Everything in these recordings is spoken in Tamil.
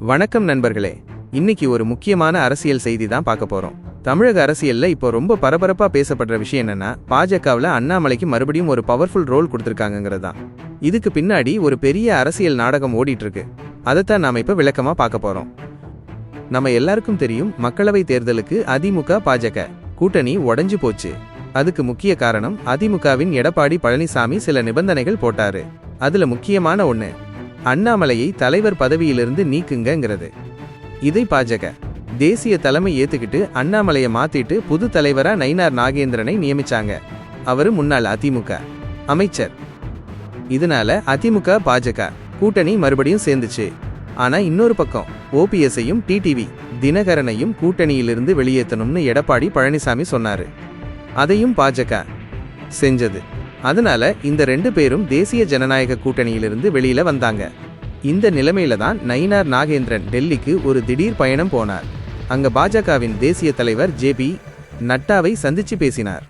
வணக்கம் நண்பர்களே. இன்னைக்கு ஒரு முக்கியமான அரசியல் செய்தி தான் பார்க்க போறோம். தமிழக அரசியல்ல இப்போ ரொம்ப பரபரப்பா பேசப்படுற விஷயம் என்னன்னா, பாஜகவில் அண்ணாமலைக்கு மறுபடியும் ஒரு பவர்ஃபுல் ரோல் கொடுத்திருக்காங்கிறது தான். இதுக்கு பின்னாடி ஒரு பெரிய அரசியல் நாடகம் ஓடிட்டு இருக்கு. அதைத்தான் நாம இப்ப விளக்கமா பார்க்க போறோம். நம்ம எல்லாருக்கும் தெரியும், மக்களவை தேர்தலுக்கு அதிமுக பாஜக கூட்டணி உடைஞ்சு போச்சு. அதுக்கு முக்கிய காரணம் அதிமுகவின் எடப்பாடி பழனிசாமி சில நிபந்தனைகள் போட்டாரு. அதுல முக்கியமான ஒண்ணு, அண்ணாமலையை தலைவர் பதவியிலிருந்து நீக்குங்கிறது. இதை பாஜக தேசிய தலைமை ஏத்துக்கிட்டு அண்ணாமலையை மாத்திட்டு புது தலைவரா நயினார் நாகேந்திரனை நியமிச்சாங்க. அவரு முன்னாள் அதிமுக அமைச்சர். இதனால அதிமுக பாஜக கூட்டணி மறுபடியும் சேர்ந்துச்சு. ஆனா இன்னொரு பக்கம் ஓபிஎஸ்ஐயும் டிடிவி தினகரனையும் கூட்டணியிலிருந்து வெளியேற்றணும்னு எடப்பாடி பழனிசாமி சொன்னாரு. அதையும் பாஜக செஞ்சது. அதனால இந்த ரெண்டு பேரும் தேசிய ஜனநாயக கூட்டணியிலிருந்து வெளியில வந்தாங்க. இந்த நிலைமையில தான் நயினார் நாகேந்திரன் டெல்லிக்கு ஒரு திடீர் பயணம் போனார். அங்க பாஜகவின் தேசிய தலைவர் ஜே.பி. நட்டாவை சந்திச்சு பேசினார்.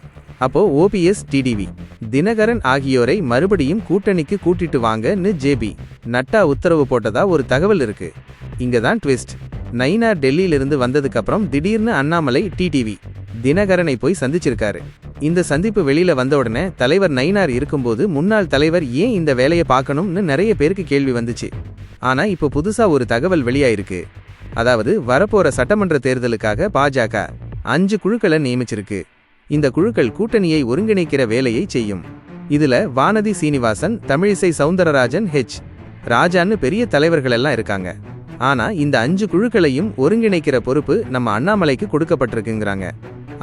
அப்போ ஓபிஎஸ், டிடிவி தினகரன் ஆகியோரை மறுபடியும் கூட்டணிக்கு கூட்டிட்டு வாங்கன்னு ஜே.பி. நட்டா உத்தரவு போட்டதா ஒரு தகவல் இருக்கு. இங்கதான் ட்விஸ்ட். நயினார் டெல்லியிலிருந்து வந்ததுக்கு அப்புறம் திடீர்னு அண்ணாமலை டிடிவி தினகரனை போய் சந்திச்சிருக்காரு. இந்த சந்திப்பு வெளியில வந்த உடனே தலைவர் நயினார் இருக்கும்போது முன்னாள் தலைவர் ஏன் இந்த வேலையை பார்க்கணும்னு நிறைய பேருக்கு கேள்வி வந்துச்சு. ஆனா இப்போ புதுசா ஒரு தகவல் வெளியாயிருக்கு. அதாவது வரப்போற சட்டமன்ற தேர்தலுக்காக பாஜக 5 குழுக்களை நியமிச்சிருக்கு. இந்த குழுக்கள் கூட்டணியை ஒருங்கிணைக்கிற வேலையை செய்யும். இதுல வானதி சீனிவாசன், தமிழிசை சவுந்தரராஜன், ஹெச் ராஜான்னு பெரிய தலைவர்கள் எல்லாம் இருக்காங்க. ஆனா இந்த 5 குழுக்களையும் ஒருங்கிணைக்கிற பொறுப்பு நம்ம அண்ணாமலைக்கு கொடுக்கப்பட்டிருக்குங்கிறாங்க.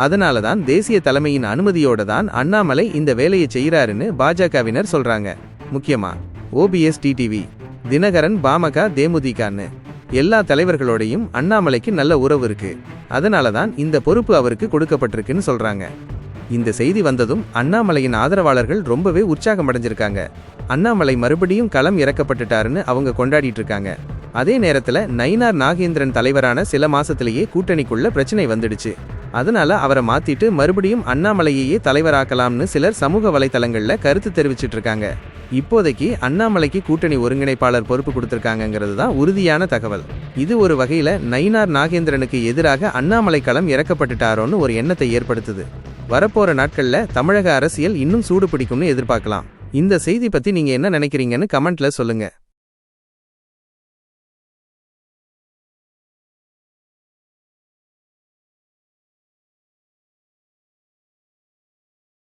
அதனாலதான் தேசிய தலைமையின் அனுமதியோட தான் அண்ணாமலை இந்த வேலையை செய்யறாருன்னு பாஜகவினர் சொல்றாங்க. முக்கியமா ஓபிஎஸ், டிடிவி தினகரன், பாமக, தேமுதிகன்னு எல்லா தலைவர்களோடையும் அண்ணாமலைக்கு நல்ல உறவு இருக்கு. அதனாலதான் இந்த பொறுப்பு அவருக்கு கொடுக்கப்பட்டிருக்குன்னு சொல்றாங்க. இந்த செய்தி வந்ததும் அண்ணாமலையின் ஆதரவாளர்கள் ரொம்பவே உற்சாகம் அடைஞ்சிருக்காங்க. அண்ணாமலை மறுபடியும் களம் இறக்கப்பட்டுட்டாருன்னு அவங்க கொண்டாடிட்டு இருக்காங்க. அதே நேரத்துல நயினார் நாகேந்திரன் தலைவரான சில மாசத்திலேயே கூட்டணிக்குள்ள பிரச்சனை வந்துடுச்சு. அதனால அவரை மாத்திட்டு மறுபடியும் அண்ணாமலையையே தலைவராக்கலாம்னு சிலர் சமூக வலைதளங்கள்ல கருத்து தெரிவிச்சிட்டு இருக்காங்க. இப்போதைக்கு அண்ணாமலைக்கு கூட்டணி ஒருங்கிணைப்பாளர் பொறுப்பு கொடுத்திருக்காங்கிறது தான் உறுதியான தகவல். இது ஒரு வகையில நயினார் நாகேந்திரனுக்கு எதிராக அண்ணாமலை களம் இறக்கப்பட்டுட்டாரோன்னு ஒரு எண்ணத்தை ஏற்படுத்துது. வரப்போற நாட்கள்ல தமிழக அரசியல் இன்னும் சூடு பிடிக்கும்னு எதிர்பார்க்கலாம். இந்த செய்தி பத்தி நீங்க என்ன நினைக்கிறீங்கன்னு கமெண்ட்ல சொல்லுங்க.